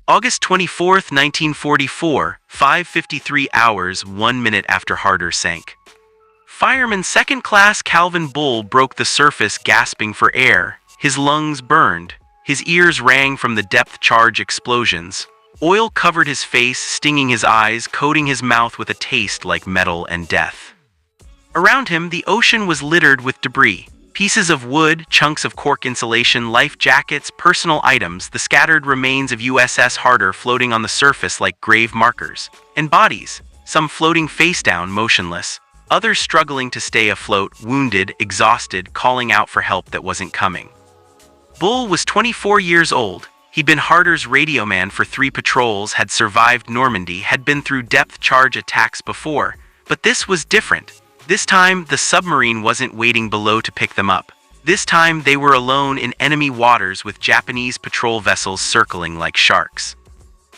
August 24, 1944, 5:53 hours, 1 minute after Harder sank. Fireman Second Class Calvin Bull broke the surface gasping for air. His lungs burned. His ears rang from the depth charge explosions. Oil covered his face, stinging his eyes, coating his mouth with a taste like metal and death. Around him, the ocean was littered with debris. Pieces of wood, chunks of cork insulation, life jackets, personal items, the scattered remains of USS Harder floating on the surface like grave markers. And bodies, some floating face down, motionless. Others struggling to stay afloat, wounded, exhausted, calling out for help that wasn't coming. Bull was 24 years old. He'd been Harder's radio man for 3 patrols, had survived Normandy, had been through depth charge attacks before. But this was different. This time, the submarine wasn't waiting below to pick them up. This time, they were alone in enemy waters with Japanese patrol vessels circling like sharks.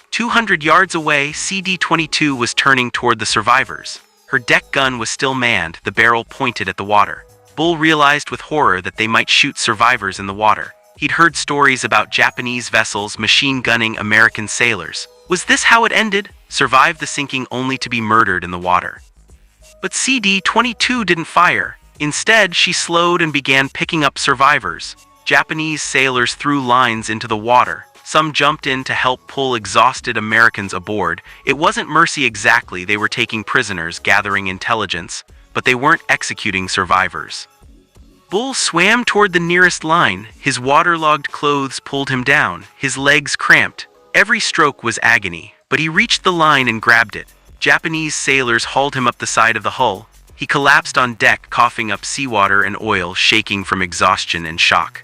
200 yards away, CD-22 was turning toward the survivors. Her deck gun was still manned, the barrel pointed at the water. Bull realized with horror that they might shoot survivors in the water. He'd heard stories about Japanese vessels machine gunning American sailors. Was this how it ended? Survive the sinking only to be murdered in the water. But CD-22 didn't fire. Instead, she slowed and began picking up survivors. Japanese sailors threw lines into the water. Some jumped in to help pull exhausted Americans aboard. It wasn't mercy exactly, they were taking prisoners, gathering intelligence, but they weren't executing survivors. Bull swam toward the nearest line. His waterlogged clothes pulled him down, his legs cramped. Every stroke was agony, but he reached the line and grabbed it. Japanese sailors hauled him up the side of the hull. He collapsed on deck, coughing up seawater and oil, shaking from exhaustion and shock.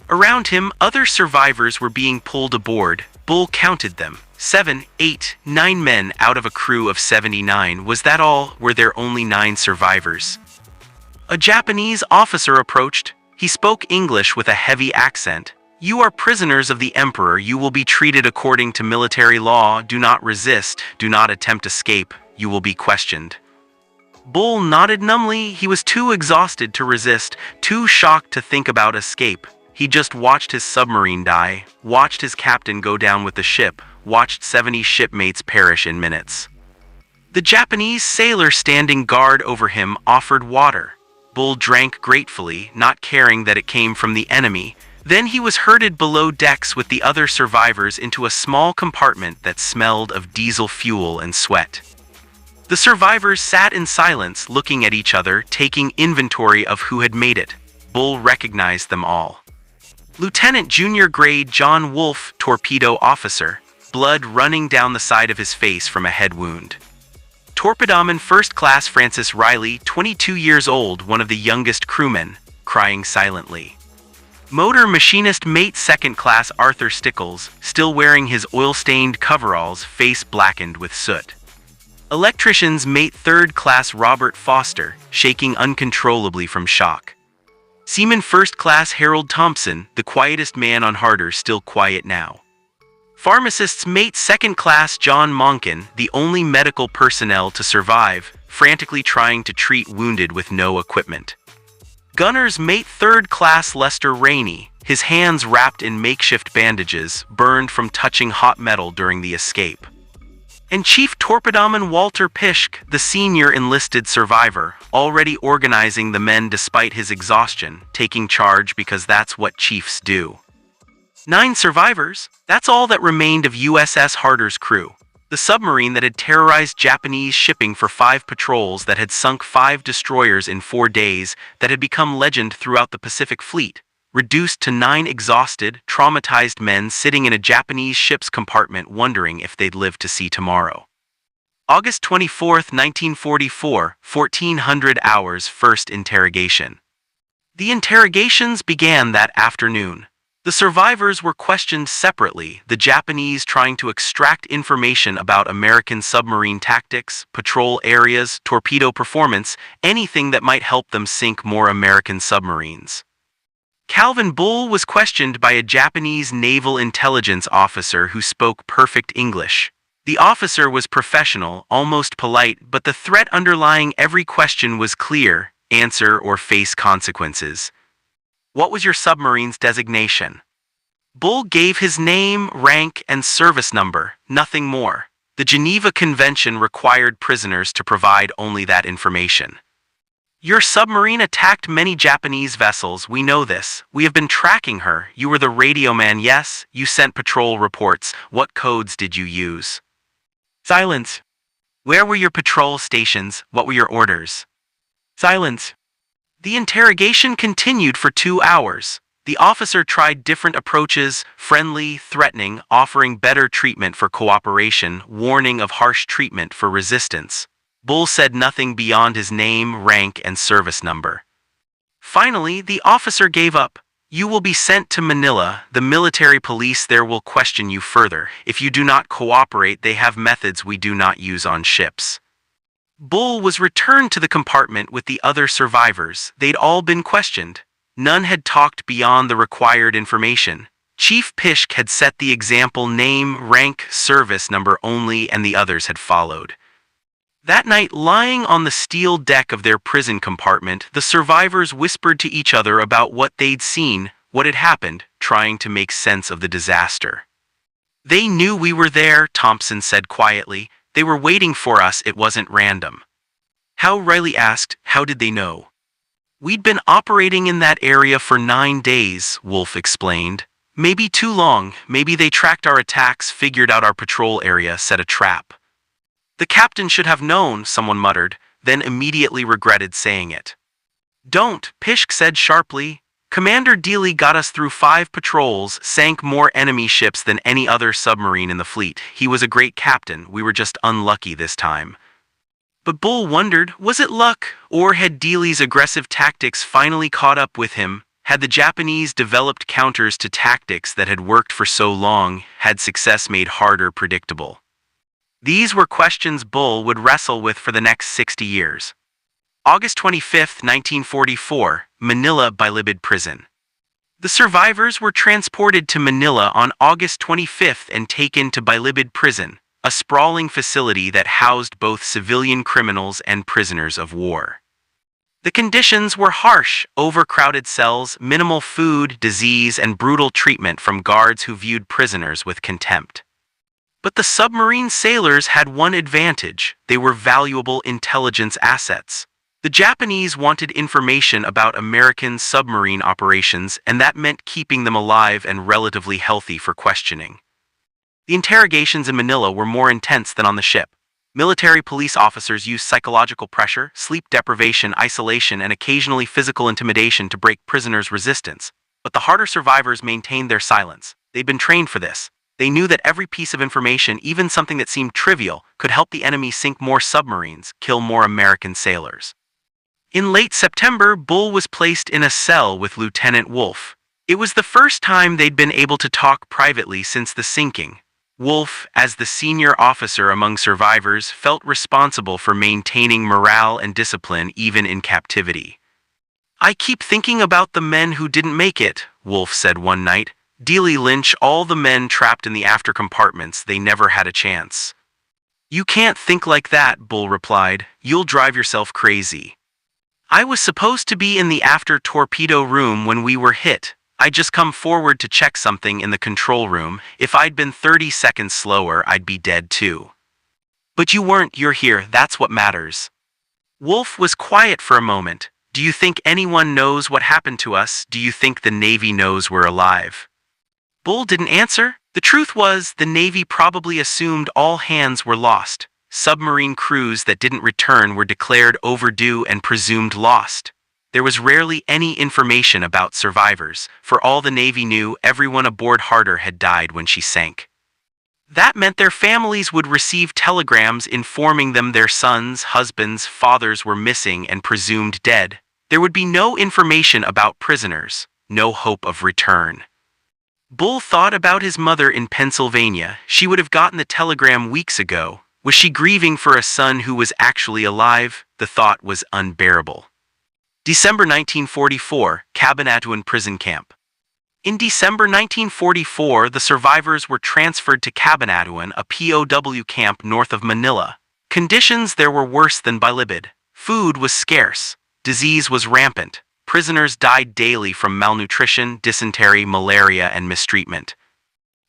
Around him, other survivors were being pulled aboard. Bull counted them. 7, 8, 9 men out of a crew of 79. Was that all? Were there only 9 survivors? A Japanese officer approached. He spoke English with a heavy accent. "You are prisoners of the Emperor. You will be treated according to military law. Do not resist. Do not attempt escape. You will be questioned." Bull nodded numbly. He was too exhausted to resist, too shocked to think about escape. He just watched his submarine die, watched his captain go down with the ship, watched 70 shipmates perish in minutes. The Japanese sailor standing guard over him offered water. Bull drank gratefully, not caring that it came from the enemy. Then he was herded below decks with the other survivors into a small compartment that smelled of diesel fuel and sweat. The survivors sat in silence, looking at each other, taking inventory of who had made it. Bull recognized them all. Lieutenant Junior Grade John Wolfe, torpedo officer, blood running down the side of his face from a head wound. Torpedoman First Class Francis Riley, 22 years old, one of the youngest crewmen, crying silently. Motor Machinist Mate Second Class Arthur Stickles, still wearing his oil-stained coveralls, face blackened with soot. Electrician's Mate Third Class Robert Foster, shaking uncontrollably from shock. Seaman First Class Harold Thompson, the quietest man on Harder, still quiet now. Pharmacist's Mate Second Class John Monken, the only medical personnel to survive, frantically trying to treat wounded with no equipment. Gunner's Mate Third Class Lester Rainey, his hands wrapped in makeshift bandages, burned from touching hot metal during the escape. And Chief Torpedoman Walter Pishk, the senior enlisted survivor, already organizing the men despite his exhaustion, taking charge because that's what chiefs do. 9 survivors? That's all that remained of USS Harder's crew. The submarine that had terrorized Japanese shipping for 5 patrols, that had sunk 5 destroyers in 4 days, that had become legend throughout the Pacific Fleet, reduced to 9 exhausted, traumatized men sitting in a Japanese ship's compartment wondering if they'd live to see tomorrow. August 24, 1944, 1400 hours, first interrogation. The interrogations began that afternoon. The survivors were questioned separately, the Japanese trying to extract information about American submarine tactics, patrol areas, torpedo performance, anything that might help them sink more American submarines. Calvin Bull was questioned by a Japanese naval intelligence officer who spoke perfect English. The officer was professional, almost polite, but the threat underlying every question was clear: answer or face consequences. What was your submarine's designation? Bull gave his name, rank, and service number, nothing more. The Geneva Convention required prisoners to provide only that information. Your submarine attacked many Japanese vessels, we know this. We have been tracking her. You were the radio man, yes? You sent patrol reports. What codes did you use? Silence. Where were your patrol stations? What were your orders? Silence. The interrogation continued for 2 hours. The officer tried different approaches, friendly, threatening, offering better treatment for cooperation, warning of harsh treatment for resistance. Bull said nothing beyond his name, rank, and service number. Finally, the officer gave up. You will be sent to Manila. The military police there will question you further. If you do not cooperate, they have methods we do not use on ships. Bull was returned to the compartment with the other survivors. They'd all been questioned. None had talked beyond the required information. Chief Pishk had set the example name, rank, service number only, and the others had followed. That night, lying on the steel deck of their prison compartment, the survivors whispered to each other about what they'd seen, what had happened, trying to make sense of the disaster. They knew we were there, Thompson said quietly. They were waiting for us, it wasn't random. How? Riley asked. How did they know? We'd been operating in that area for 9 days, Wolf explained. Maybe too long, maybe they tracked our attacks, figured out our patrol area, set a trap. The captain should have known, someone muttered, then immediately regretted saying it. Don't, Pishk said sharply. Commander Dealey got us through 5 patrols, sank more enemy ships than any other submarine in the fleet. He was a great captain, we were just unlucky this time. But Bull wondered, was it luck, or had Dealey's aggressive tactics finally caught up with him? Had the Japanese developed counters to tactics that had worked for so long? Had success made Harder predictable? These were questions Bull would wrestle with for the next 60 years. August 25, 1944, Manila Bilibid Prison. The survivors were transported to Manila on August 25 and taken to Bilibid Prison, a sprawling facility that housed both civilian criminals and prisoners of war. The conditions were harsh: overcrowded cells, minimal food, disease, and brutal treatment from guards who viewed prisoners with contempt. But the submarine sailors had one advantage: they were valuable intelligence assets. The Japanese wanted information about American submarine operations, and that meant keeping them alive and relatively healthy for questioning. The interrogations in Manila were more intense than on the ship. Military police officers used psychological pressure, sleep deprivation, isolation, and occasionally physical intimidation to break prisoners' resistance. But the Harder survivors maintained their silence. They'd been trained for this. They knew that every piece of information, even something that seemed trivial, could help the enemy sink more submarines, kill more American sailors. In late September, Bull was placed in a cell with Lieutenant Wolf. It was the first time they'd been able to talk privately since the sinking. Wolf, as the senior officer among survivors, felt responsible for maintaining morale and discipline even in captivity. I keep thinking about the men who didn't make it, Wolf said one night. Dealey Lynch, all the men trapped in the after compartments, they never had a chance. You can't think like that, Bull replied. You'll drive yourself crazy. I was supposed to be in the after torpedo room when we were hit. I'd just come forward to check something in the control room. If I'd been 30 seconds slower, I'd be dead too. But you weren't, you're here, that's what matters. Wolf was quiet for a moment. Do you think anyone knows what happened to us? Do you think the Navy knows we're alive? Bull didn't answer. The truth was, the Navy probably assumed all hands were lost. Submarine crews that didn't return were declared overdue and presumed lost. There was rarely any information about survivors. For all the Navy knew, everyone aboard Harder had died when she sank. That meant their families would receive telegrams informing them their sons, husbands, fathers were missing and presumed dead. There would be no information about prisoners, no hope of return. Bull thought about his mother in Pennsylvania. She would have gotten the telegram weeks ago. Was she grieving for a son who was actually alive? The thought was unbearable. December 1944, Cabanatuan Prison Camp. In December 1944, the survivors were transferred to Cabanatuan, a POW camp north of Manila. Conditions there were worse than Bilibid. Food was scarce. Disease was rampant. Prisoners died daily from malnutrition, dysentery, malaria, and mistreatment.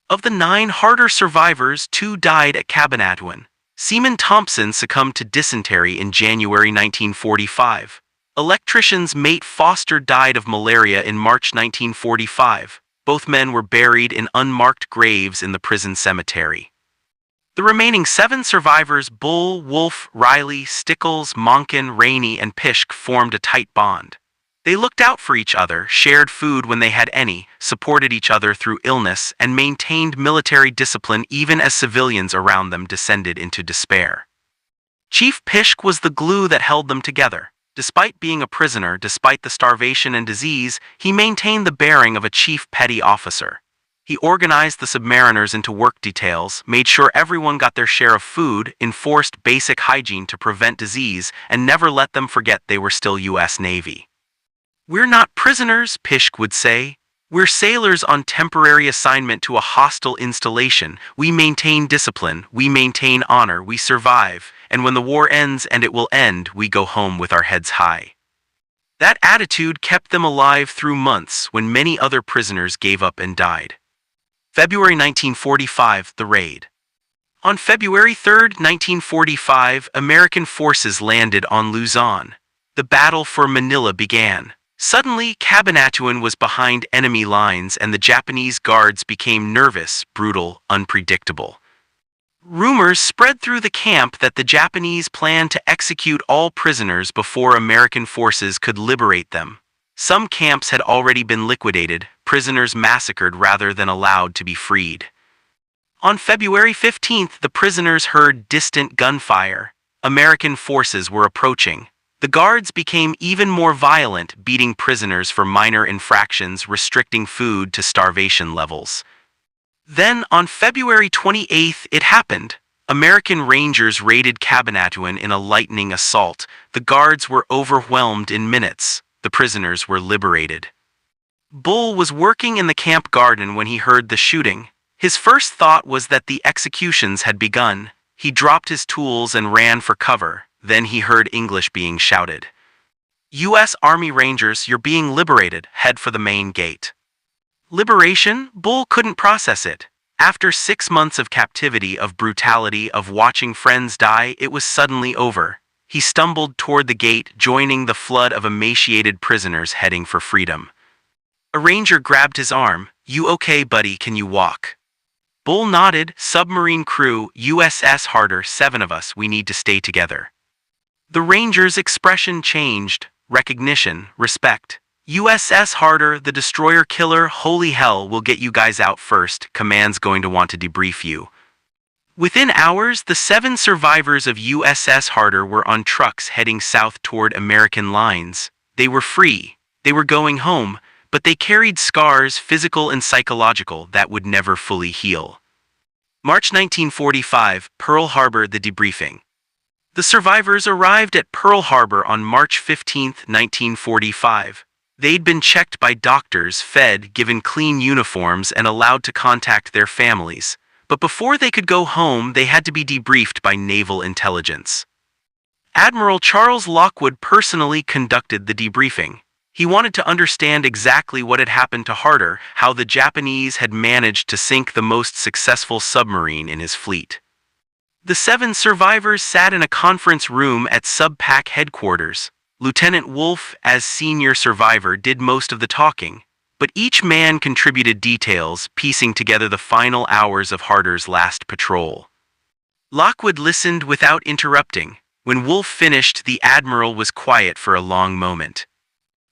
Of the 9 Harder survivors, 2 died at Cabanatuan. Seaman Thompson succumbed to dysentery in January 1945. Electrician's mate Foster died of malaria in March 1945. Both men were buried in unmarked graves in the prison cemetery. The remaining 7 survivors, Bull, Wolfe, Riley, Stickles, Monken, Rainey, and Pishk, formed a tight bond. They looked out for each other, shared food when they had any, supported each other through illness, and maintained military discipline even as civilians around them descended into despair. Chief Pishk was the glue that held them together. Despite being a prisoner, despite the starvation and disease, he maintained the bearing of a chief petty officer. He organized the submariners into work details, made sure everyone got their share of food, enforced basic hygiene to prevent disease, and never let them forget they were still U.S. Navy. "We're not prisoners," Pishk would say. "We're sailors on temporary assignment to a hostile installation. We maintain discipline, we maintain honor, we survive, and when the war ends, and it will end, we go home with our heads high." That attitude kept them alive through months when many other prisoners gave up and died. February 1945, the raid. On February 3, 1945, American forces landed on Luzon. The battle for Manila began. Suddenly, Cabanatuan was behind enemy lines and the Japanese guards became nervous, brutal, unpredictable. Rumors spread through the camp that the Japanese planned to execute all prisoners before American forces could liberate them. Some camps had already been liquidated, prisoners massacred rather than allowed to be freed. On February 15th, the prisoners heard distant gunfire. American forces were approaching. The guards became even more violent, beating prisoners for minor infractions, restricting food to starvation levels. Then, on February 28th, it happened. American Rangers raided Cabanatuan in a lightning assault. The guards were overwhelmed in minutes. The prisoners were liberated. Bull was working in the camp garden when he heard the shooting. His first thought was that the executions had begun. He dropped his tools and ran for cover. Then he heard English being shouted. "U.S. Army Rangers, you're being liberated. Head for the main gate." Liberation? Bull couldn't process it. After 6 months of captivity, of brutality, of watching friends die, it was suddenly over. He stumbled toward the gate, joining the flood of emaciated prisoners heading for freedom. A ranger grabbed his arm. "You okay, buddy? Can you walk?" Bull nodded. "Submarine crew, USS Harder, 7 of us, we need to stay together." The ranger's expression changed. Recognition, respect. "USS Harder, the destroyer killer, holy hell, we'll get you guys out first. Command's going to want to debrief you." Within hours, the 7 survivors of USS Harder were on trucks heading south toward American lines. They were free. They were going home, but they carried scars, physical and psychological, that would never fully heal. March 1945, Pearl Harbor, the debriefing. The survivors arrived at Pearl Harbor on March 15, 1945. They'd been checked by doctors, fed, given clean uniforms, and allowed to contact their families. But before they could go home, they had to be debriefed by naval intelligence. Admiral Charles Lockwood personally conducted the debriefing. He wanted to understand exactly what had happened to Harder, how the Japanese had managed to sink the most successful submarine in his fleet. The 7 survivors sat in a conference room at SubPac headquarters. Lieutenant Wolfe, as senior survivor, did most of the talking, but each man contributed details, piecing together the final hours of Harder's last patrol. Lockwood listened without interrupting. When Wolfe finished, the admiral was quiet for a long moment.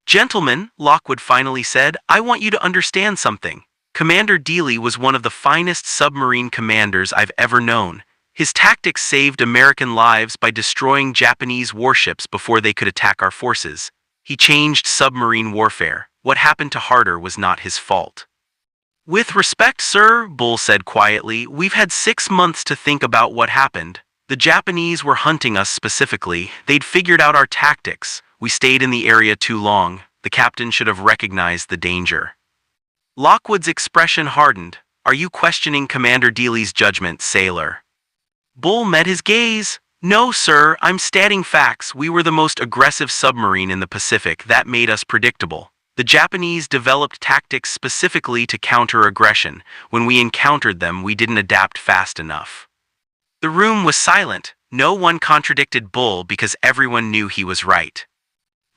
"Gentlemen," Lockwood finally said, "I want you to understand something. Commander Dealey was one of the finest submarine commanders I've ever known. His tactics saved American lives by destroying Japanese warships before they could attack our forces. He changed submarine warfare. What happened to Harder was not his fault." "With respect, sir," Bull said quietly, "we've had 6 months to think about what happened. The Japanese were hunting us specifically. They'd figured out our tactics. We stayed in the area too long. The captain should have recognized the danger." Lockwood's expression hardened. "Are you questioning Commander Dealey's judgment, sailor?" Bull met his gaze. No, sir, I'm stating facts. We were the most aggressive submarine in the Pacific. That made us predictable. The Japanese developed tactics specifically to counter aggression. When we encountered them, we didn't adapt fast enough. The room was silent. No one contradicted Bull because everyone knew he was right.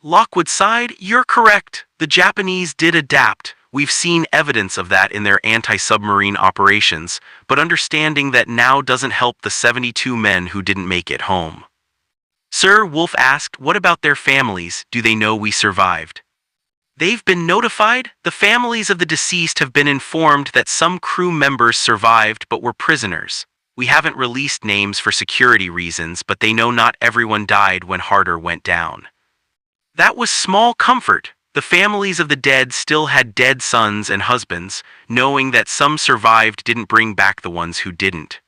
Lockwood sighed. You're correct. The Japanese did adapt. We've seen evidence of that in their anti-submarine operations, but understanding that now doesn't help the 72 men who didn't make it home. Sir, Wolf asked, what about their families? Do they know we survived? They've been notified. The families of the deceased have been informed that some crew members survived but were prisoners. We haven't released names for security reasons, but they know not everyone died when Harder went down. That was small comfort. The families of the dead still had dead sons and husbands. Knowing that some survived didn't bring back the ones who didn't.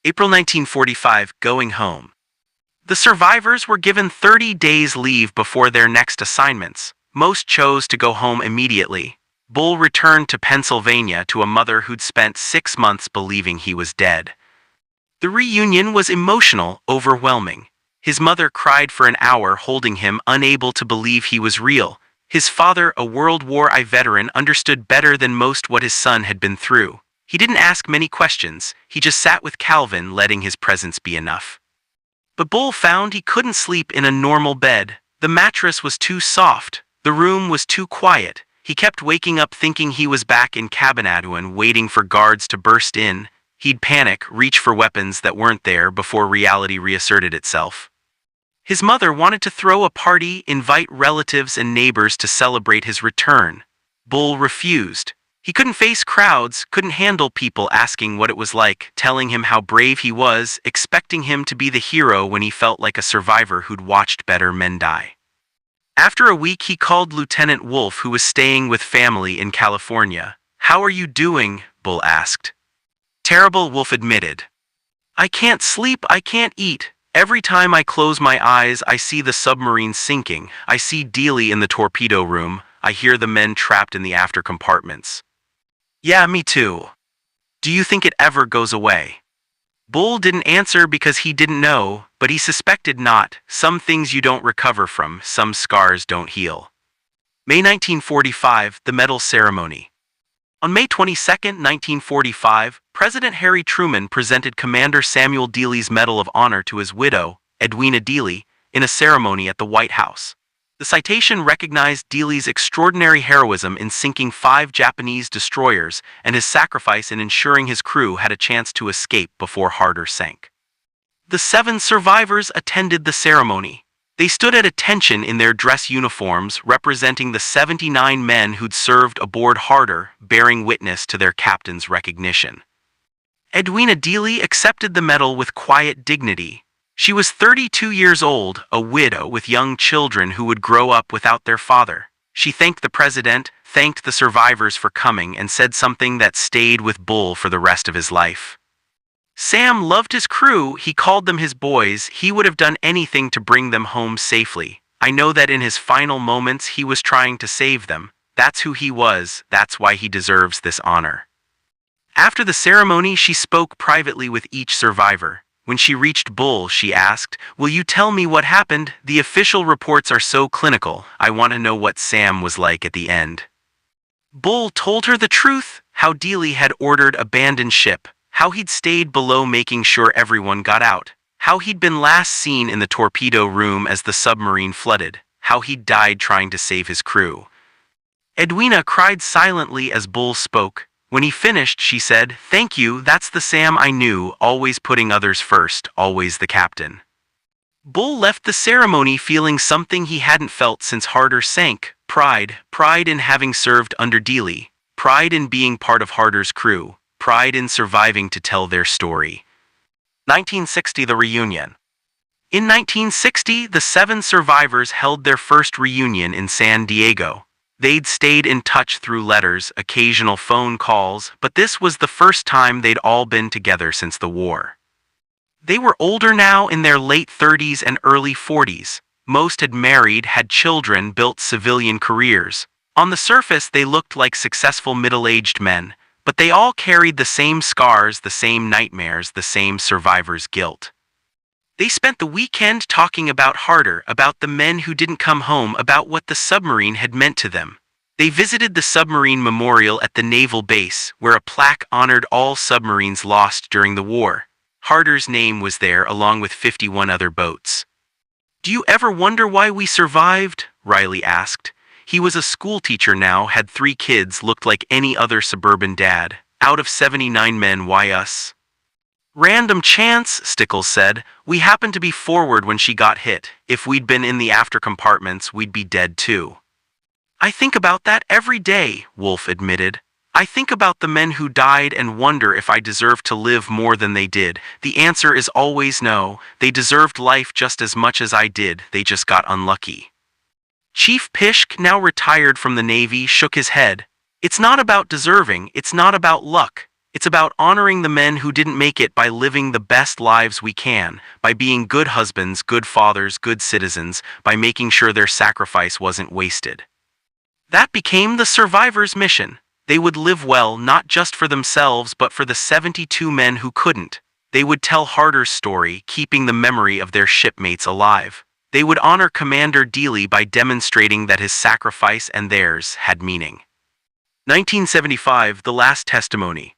April 1945, going home. The survivors were given 30 days leave before their next assignments. Most chose to go home immediately. Bull returned to Pennsylvania to a mother who'd spent 6 months believing he was dead. The reunion was emotional, overwhelming. His mother cried for an hour holding him, unable to believe he was real. His father, a World War I veteran, understood better than most what his son had been through. He didn't ask many questions. He just sat with Calvin, letting his presence be enough. But Bull found he couldn't sleep in a normal bed. The mattress was too soft. The room was too quiet. He kept waking up thinking he was back in Cabanaduan, waiting for guards to burst in. He'd panic, reach for weapons that weren't there before reality reasserted itself. His mother wanted to throw a party, invite relatives and neighbors to celebrate his return. Bull refused. He couldn't face crowds, couldn't handle people asking what it was like, telling him how brave he was, expecting him to be the hero when he felt like a survivor who'd watched better men die. After a week, he called Lieutenant Wolf, who was staying with family in California. How are you doing? Bull asked. Terrible, Wolf admitted. I can't sleep, I can't eat. Every time I close my eyes, I see the submarine sinking. I see Dealey in the torpedo room. I hear the men trapped in the after compartments. Yeah, me too. Do you think it ever goes away? Bull didn't answer because he didn't know, but he suspected not. Some things you don't recover from, some scars don't heal. May 1945, the medal ceremony. On May 22, 1945, President Harry Truman presented Commander Samuel Dealey's Medal of Honor to his widow, Edwina Dealey, in a ceremony at the White House. The citation recognized Dealey's extraordinary heroism in sinking 5 Japanese destroyers and his sacrifice in ensuring his crew had a chance to escape before Harder sank. The 7 survivors attended the ceremony. They stood at attention in their dress uniforms, representing the 79 men who'd served aboard Harder, bearing witness to their captain's recognition. Edwina Dealey accepted the medal with quiet dignity. She was 32 years old, a widow with young children who would grow up without their father. She thanked the president, thanked the survivors for coming, and said something that stayed with Bull for the rest of his life. Sam loved his crew. He called them his boys. He would have done anything to bring them home safely. I know that in his final moments he was trying to save them. That's who he was. That's why he deserves this honor. After the ceremony, she spoke privately with each survivor. When she reached Bull, she asked, "Will you tell me what happened? The official reports are so clinical. I want to know what Sam was like at the end." Bull told her the truth, how Dealey had ordered abandoned ship, how he'd stayed below making sure everyone got out, how he'd been last seen in the torpedo room as the submarine flooded, how he'd died trying to save his crew. Edwina cried silently as Bull spoke. When he finished, she said, "Thank you, that's the Sam I knew, always putting others first, always the captain." Bull left the ceremony feeling something he hadn't felt since Harder sank: pride in having served under Dealey, pride in being part of Harder's crew, pride in surviving to tell their story. 1960, the reunion. In 1960, the 7 survivors held their first reunion in San Diego. They'd stayed in touch through letters, occasional phone calls, but this was the first time they'd all been together since the war. They were older now, in their late 30s and early 40s. Most had married, had children, built civilian careers. On the surface, they looked like successful middle-aged men, but they all carried the same scars, the same nightmares, the same survivor's guilt. They spent the weekend talking about Harder, about the men who didn't come home, about what the submarine had meant to them. They visited the submarine memorial at the naval base, where a plaque honored all submarines lost during the war. Harder's name was there along with 51 other boats. "Do you ever wonder why we survived?" Riley asked. He was a schoolteacher now, had 3 kids, looked like any other suburban dad. "Out of 79 men, why us?" "Random chance," Stickles said. "We happened to be forward when she got hit. If we'd been in the after compartments, we'd be dead too." "I think about that every day," Wolf admitted. "I think about the men who died and wonder if I deserve to live more than they did. The answer is always no. They deserved life just as much as I did, they just got unlucky." Chief Pishk, now retired from the Navy, shook his head. "It's not about deserving, it's not about luck. It's about honoring the men who didn't make it by living the best lives we can, by being good husbands, good fathers, good citizens, by making sure their sacrifice wasn't wasted." That became the survivors' mission. They would live well not just for themselves but for the 72 men who couldn't. They would tell Harder's story, keeping the memory of their shipmates alive. They would honor Commander Dealey by demonstrating that his sacrifice and theirs had meaning. 1975, the last testimony.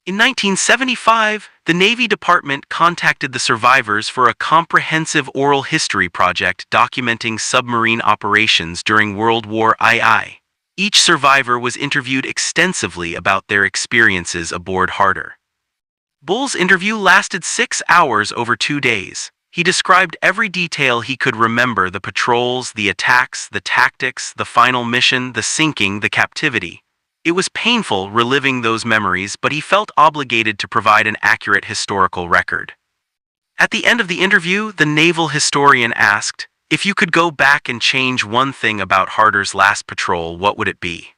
In 1975, the Navy Department contacted the survivors for a comprehensive oral history project documenting submarine operations during World War II. Each survivor was interviewed extensively about their experiences aboard Harder. Bull's interview lasted 6 hours over 2 days. He described every detail he could remember: the patrols, the attacks, the tactics, the final mission, the sinking, the captivity. It was painful reliving those memories, but he felt obligated to provide an accurate historical record. At the end of the interview, the naval historian asked, "If you could go back and change one thing about Harder's last patrol, what would it be?"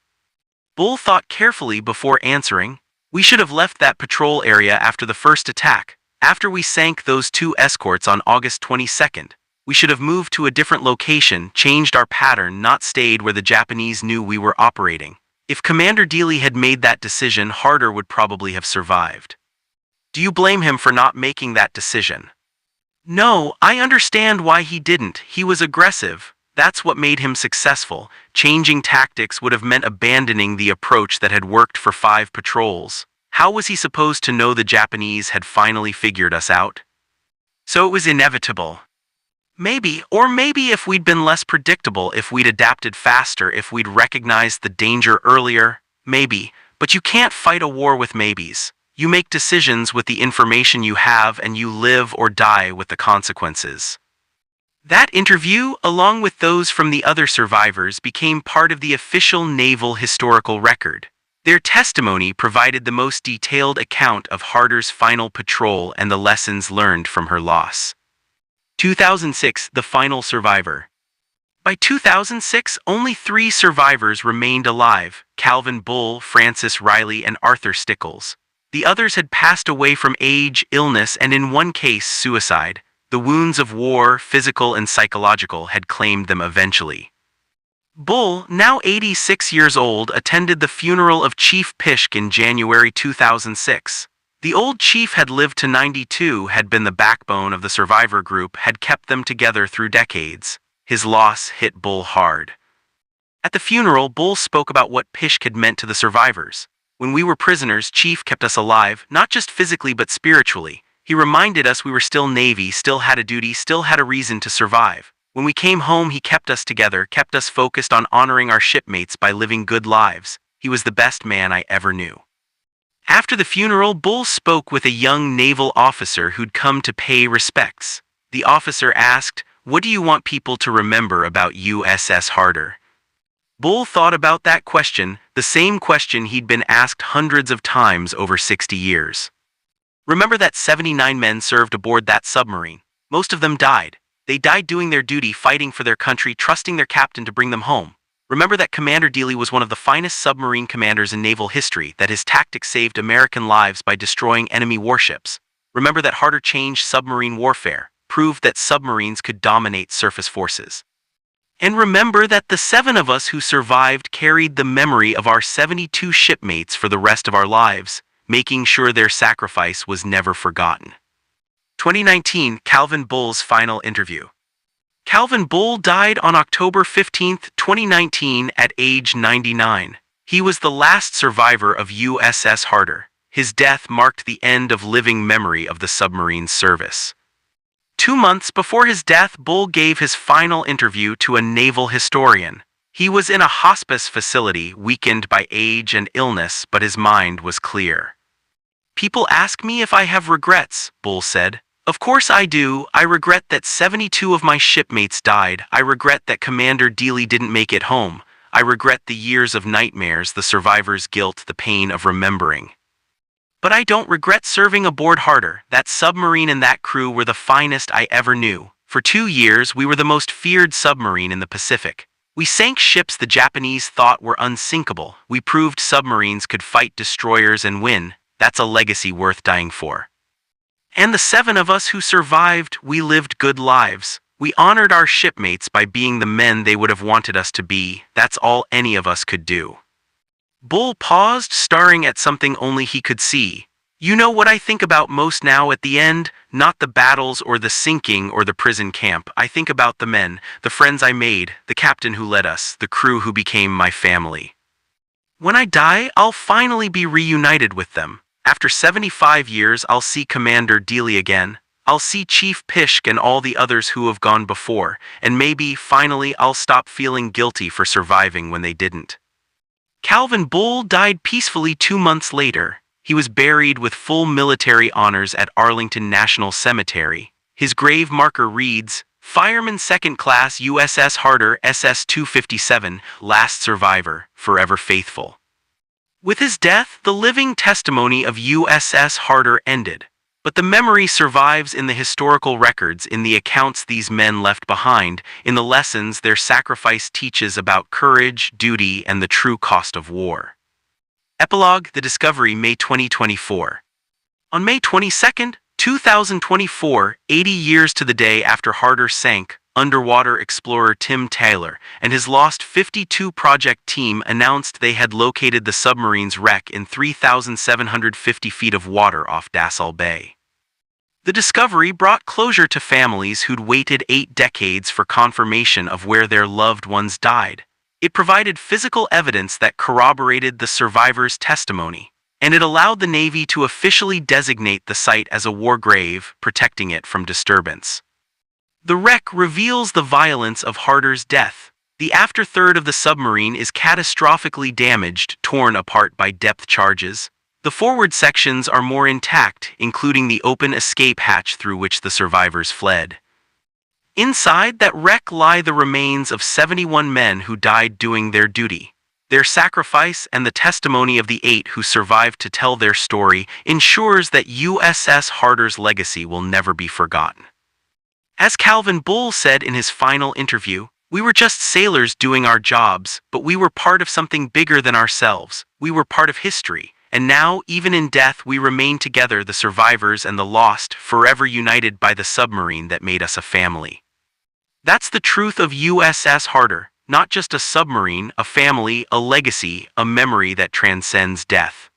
Bull thought carefully before answering. "We should have left that patrol area after the first attack. After we sank those 2 escorts on August 22nd, we should have moved to a different location, changed our pattern, not stayed where the Japanese knew we were operating. If Commander Dealey had made that decision, Harder would probably have survived." "Do you blame him for not making that decision?" "No, I understand why he didn't. He was aggressive. That's what made him successful. Changing tactics would have meant abandoning the approach that had worked for 5 patrols. How was he supposed to know the Japanese had finally figured us out? So it was inevitable. Maybe, or maybe if we'd been less predictable, if we'd adapted faster, if we'd recognized the danger earlier, maybe. But you can't fight a war with maybes. You make decisions with the information you have, and you live or die with the consequences." That interview, along with those from the other survivors, became part of the official naval historical record. Their testimony provided the most detailed account of Harder's final patrol and the lessons learned from her loss. 2006, the final survivor. By 2006, only 3 survivors remained alive: Calvin Bull, Francis Riley, and Arthur Stickles. The others had passed away from age, illness, and in one case, suicide. The wounds of war, physical and psychological, had claimed them eventually. Bull, now 86 years old, attended the funeral of Chief Pishk in January 2006. The old chief had lived to 92, had been the backbone of the survivor group, had kept them together through decades. His loss hit Bull hard. At the funeral, Bull spoke about what Pishk had meant to the survivors. "When we were prisoners, Chief kept us alive, not just physically but spiritually. He reminded us we were still Navy, still had a duty, still had a reason to survive. When we came home, he kept us together, kept us focused on honoring our shipmates by living good lives. He was the best man I ever knew." After the funeral, Bull spoke with a young naval officer who'd come to pay respects. The officer asked, "What do you want people to remember about USS Harder?" Bull thought about that question, the same question he'd been asked hundreds of times over 60 years. "Remember that 79 men served aboard that submarine. Most of them died. They died doing their duty, fighting for their country, trusting their captain to bring them home. Remember that Commander Dealey was one of the finest submarine commanders in naval history, that his tactics saved American lives by destroying enemy warships. Remember that Harder changed submarine warfare, proved that submarines could dominate surface forces. And remember that the 7 of us who survived carried the memory of our 72 shipmates for the rest of our lives, making sure their sacrifice was never forgotten." 2019, Calvin Bull's final interview. Calvin Bull died on October 15, 2019 at age 99. He was the last survivor of USS Harder. His death marked the end of living memory of the submarine's service. 2 months before his death, Bull gave his final interview to a naval historian. He was in a hospice facility, weakened by age and illness, but his mind was clear. "People ask me if I have regrets," Bull said. "Of course I do. I regret that 72 of my shipmates died. I regret that Commander Dealey didn't make it home. I regret the years of nightmares, the survivors' guilt, the pain of remembering. But I don't regret serving aboard Harder. That submarine and that crew were the finest I ever knew. For 2 years, we were the most feared submarine in the Pacific. We sank ships the Japanese thought were unsinkable. We proved submarines could fight destroyers and win. That's a legacy worth dying for. And the 7 of us who survived, we lived good lives. We honored our shipmates by being the men they would have wanted us to be. That's all any of us could do." Bull paused, staring at something only he could see. "You know what I think about most now at the end? Not the battles or the sinking or the prison camp. I think about the men, the friends I made, the captain who led us, the crew who became my family. When I die, I'll finally be reunited with them. After 75 years, I'll see Commander Dealey again. I'll see Chief Pishk and all the others who have gone before, and maybe, finally, I'll stop feeling guilty for surviving when they didn't." Calvin Bull died peacefully 2 months later. He was buried with full military honors at Arlington National Cemetery. His grave marker reads, "Fireman 2nd Class USS Harder SS-257, last survivor, forever faithful." With his death, the living testimony of USS Harder ended. But the memory survives in the historical records, in the accounts these men left behind, in the lessons their sacrifice teaches about courage, duty, and the true cost of war. Epilogue: The Discovery, May 2024. On May 22, 2024, 80 years to the day after Harder sank, underwater explorer Tim Taylor and his Lost 52 project team announced they had located the submarine's wreck in 3,750 feet of water off Dassel Bay. The discovery brought closure to families who'd waited 8 decades for confirmation of where their loved ones died. It provided physical evidence that corroborated the survivors' testimony, and it allowed the Navy to officially designate the site as a war grave, protecting it from disturbance. The wreck reveals the violence of Harder's death. The afterthird of the submarine is catastrophically damaged, torn apart by depth charges. The forward sections are more intact, including the open escape hatch through which the survivors fled. Inside that wreck lie the remains of 71 men who died doing their duty. Their sacrifice and the testimony of the 8 who survived to tell their story ensures that USS Harder's legacy will never be forgotten. As Calvin Bull said in his final interview, "We were just sailors doing our jobs, but we were part of something bigger than ourselves. We were part of history. And now, even in death, we remain together, the survivors and the lost, forever united by the submarine that made us a family." That's the truth of USS Harder. Not just a submarine, a family, a legacy, a memory that transcends death.